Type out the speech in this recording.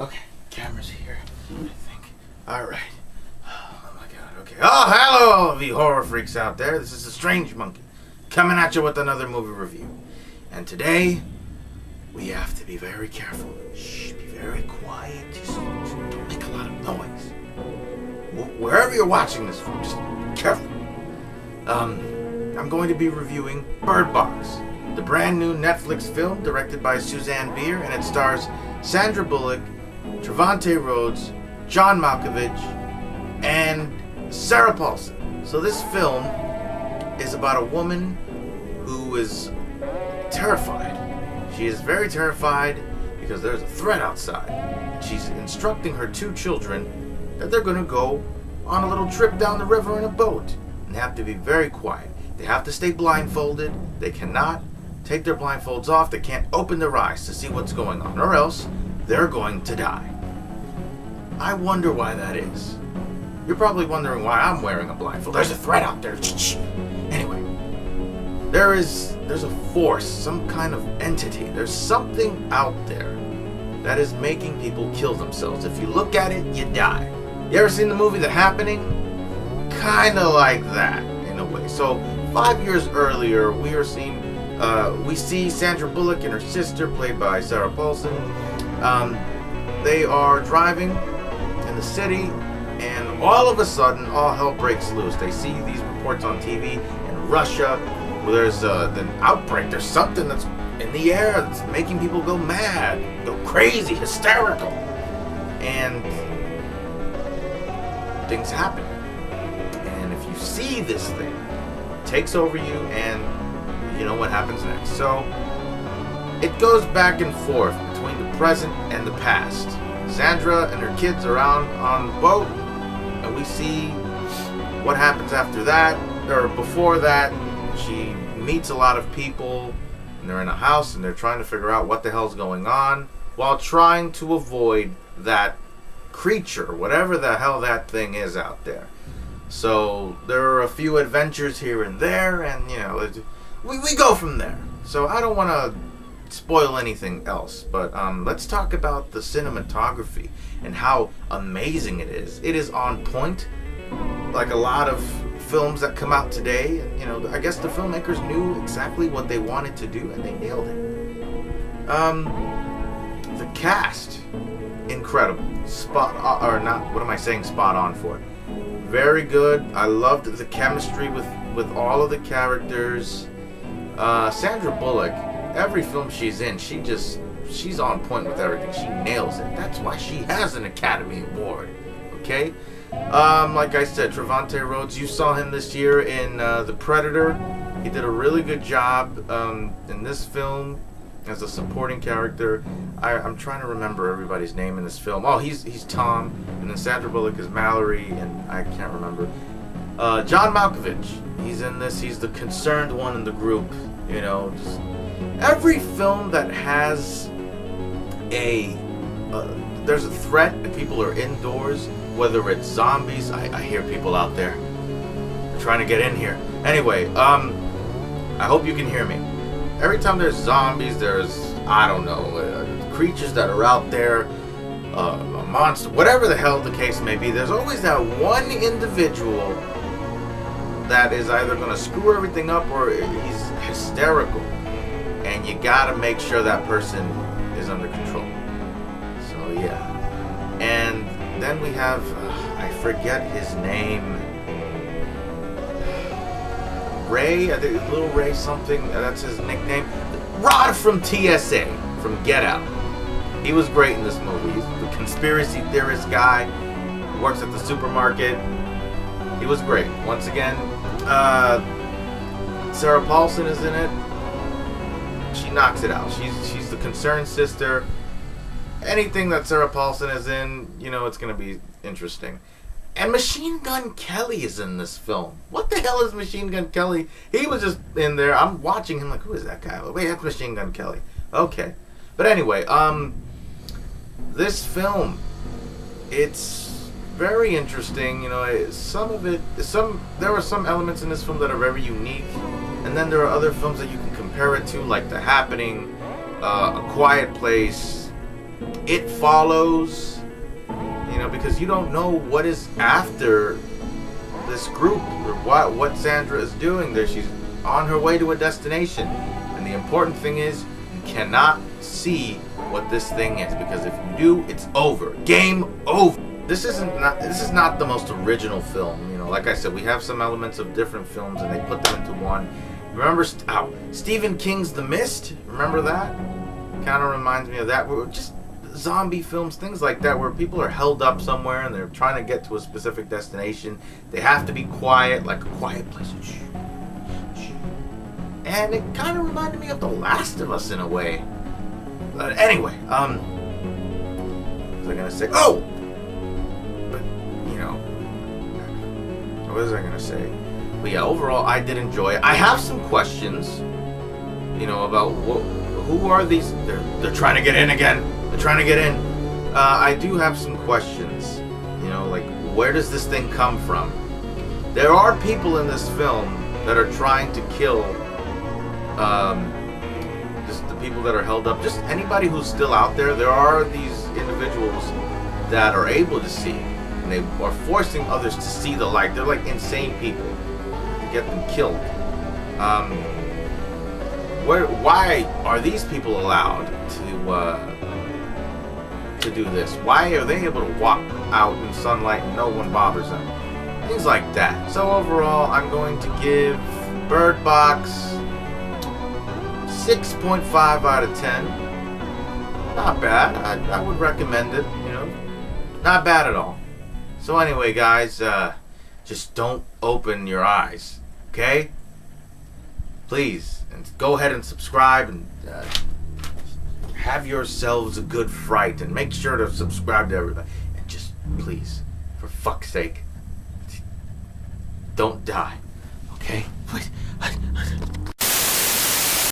Okay, camera's here, I think. Alright. Oh my god, okay. Oh, hello all of you horror freaks out there. This is the Strange Monkey, coming at you with another movie review. And today, we have to be very careful. Shh, be very quiet. Just don't make a lot of noise. Wherever you're watching this from, just be careful. I'm going to be reviewing Bird Box, the brand new Netflix film directed by Susanne Bier, and it stars Sandra Bullock, Trevante Rhodes, John Malkovich, and Sarah Paulson. So this film is about a woman who is terrified. She is very terrified because there's a threat outside. She's instructing her two children that they're going to go on a little trip down the river in a boat. And they have to be very quiet. They have to stay blindfolded. They cannot take their blindfolds off. They can't open their eyes to see what's going on, or else they're going to die. I wonder why that is. You're probably wondering why I'm wearing a blindfold. There's a threat out there. Anyway, there's a force, some kind of entity. There's something out there that is making people kill themselves. If you look at it, you die. You ever seen the movie The Happening? Kinda like that, in a way. So 5 years earlier, we see Sandra Bullock and her sister, played by Sarah Paulson. They are driving in the city, and all of a sudden, all hell breaks loose. They see these reports on TV in Russia, where there's an outbreak. There's something that's in the air that's making people go mad, go crazy, hysterical. And things happen. And if you see this thing, it takes over you, and you know what happens next. So it goes back and forth between the present and the past. Sandra and her kids are out on the boat, and we see what happens after that, or before that. She meets a lot of people, and they're in a house, and they're trying to figure out what the hell's going on, while trying to avoid that creature, whatever the hell that thing is out there. So there are a few adventures here and there, and you know, we go from there. So I don't want to spoil anything else, but let's talk about the cinematography and how amazing it is. It is on point, like a lot of films that come out today. And you know, I guess the filmmakers knew exactly what they wanted to do, and they nailed it. The cast, incredible. Spot on for? Very good. I loved the chemistry with all of the characters. Sandra Bullock, every film she's in, she's on point with everything. She nails it. That's why she has an Academy Award. Okay? Like I said, Trevante Rhodes, you saw him this year in The Predator. He did a really good job in this film as a supporting character. I'm trying to remember everybody's name in this film. Oh, he's Tom, and then Sandra Bullock is Mallory, and I can't remember. John Malkovich, he's in this. He's the concerned one in the group. You know, just every film that has there's a threat and people are indoors, whether it's zombies. I hear people out there. They're trying to get in here. Anyway, I hope you can hear me. Every time there's zombies, there's, I don't know, creatures that are out there, a monster, whatever the hell the case may be, there's always that one individual that is either going to screw everything up or he's hysterical. And you gotta make sure that person is under control. So yeah. And then we have, I forget his name, Ray, I think Little Ray something, that's his nickname. Rod from TSA, from Get Out. He was great in this movie. He's the conspiracy theorist guy who works at the supermarket. He was great. Once again, Sarah Paulson is in it. She knocks it out. She's the concerned sister. Anything that Sarah Paulson is in, you know, it's going to be interesting. And Machine Gun Kelly is in this film. What the hell is Machine Gun Kelly? He was just in there. I'm watching him like, who is that guy? Wait, that's Machine Gun Kelly. Okay. But anyway, this film, it's very interesting. You know, there are some elements in this film that are very unique. And then there are other films that you can compare it to, like The Happening, A Quiet Place, it follows, because you don't know what is after this group or what Sandra is doing there. She's on her way to a destination, and the important thing is you cannot see what this thing is, because if you do, it's over. Game over. This is not the most original film. Like I said, we have some elements of different films and they put them into one. Remember Stephen King's The Mist? Remember that? Kind of reminds me of that. Just zombie films, things like that, where people are held up somewhere and they're trying to get to a specific destination. They have to be quiet, like a quiet place. And it kind of reminded me of The Last of Us in a way. But anyway, what was I gonna say? Oh! But, what was I gonna say? But yeah, overall, I did enjoy it. I have some questions, about who are these? They're trying to get in again. They're trying to get in. I do have some questions, like where does this thing come from? There are people in this film that are trying to kill, just the people that are held up, just anybody who's still out there. There are these individuals that are able to see, and they are forcing others to see the light. They're like insane people to get them killed. Why are these people allowed to do this? Why are they able to walk out in sunlight and no one bothers them? Things like that. So overall, I'm going to give Bird Box 6.5 out of 10. Not bad. I would recommend it, Not bad at all. So anyway, guys, just don't open your eyes, okay? Please, and go ahead and subscribe and have yourselves a good fright, and make sure to subscribe to everybody. And just, please, for fuck's sake, don't die.